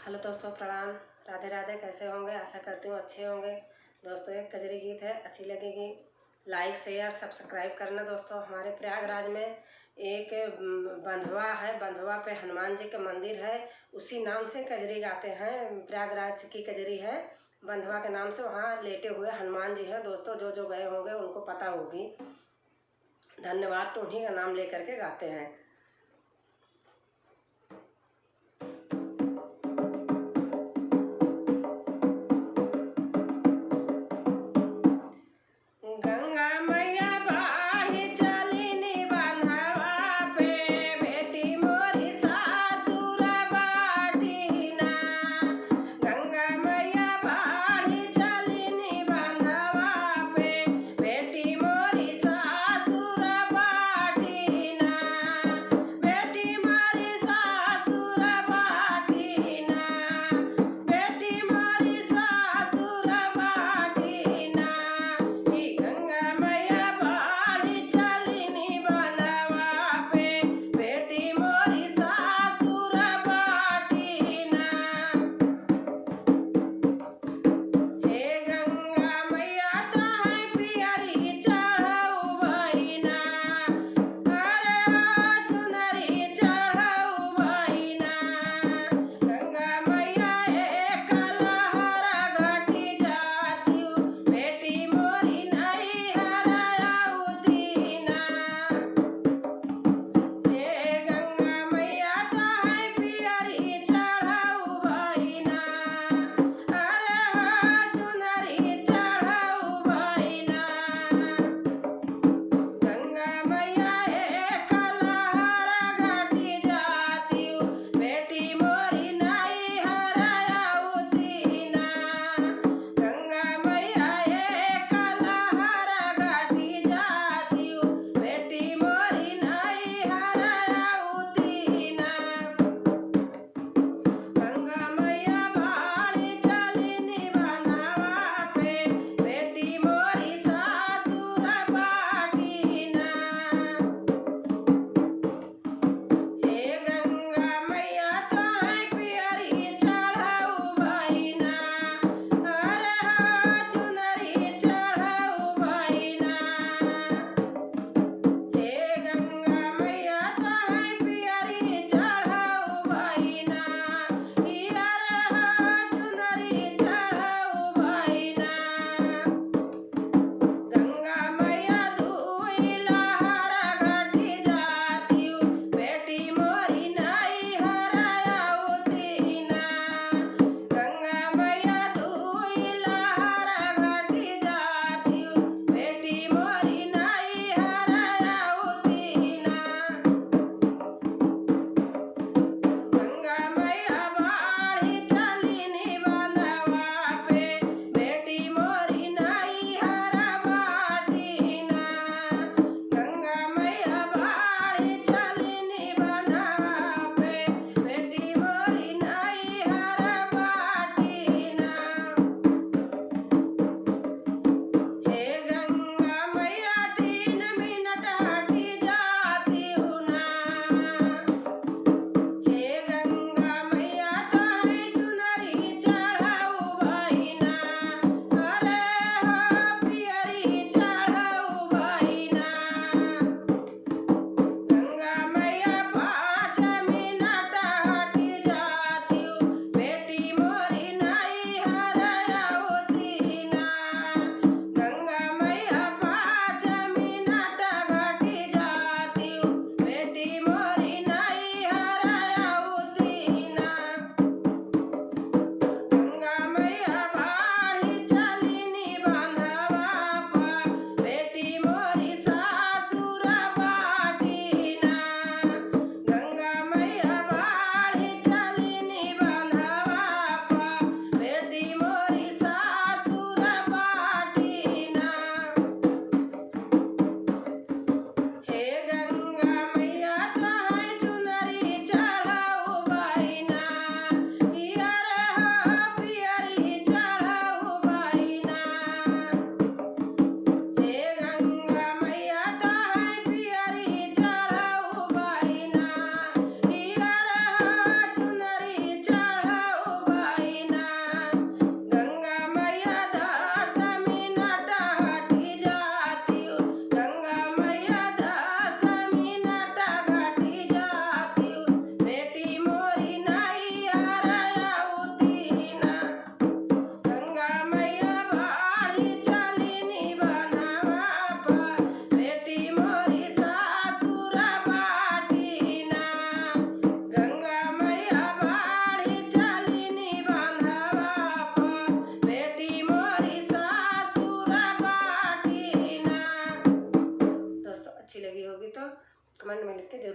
Hello दोस्तों, प्रणाम। राधे राधे। कैसे होंगे? आशा करती हूँ अच्छे होंगे। दोस्तों, एक कजरी गीत है, अच्छी लगेगी। लाइक शेयर सब्सक्राइब करना। दोस्तों, हमारे प्रयागराज में एक बंधवा है, बंधवा पे हनुमान जी का मंदिर है। उसी नाम से कजरी गाते हैं। प्रयागराज की कजरी है, बंधवा के नाम से। वहाँ लेटे हुए हनुमान जी हैं। दोस्तों, जो जो गए होंगे उनको पता होगी। धन्यवाद। तो उन्हीं का नाम लेकर के गाते हैं। गंगा मैया बाही चलिनी बंधवा पे, बेटी मोरी सासुर बाटिना। गंगा मैया बाही चलिनी बंधवा पे, बेटी मोरी सासुर बाटिना।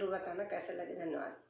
बताना कैसे लगे। धन्यवाद।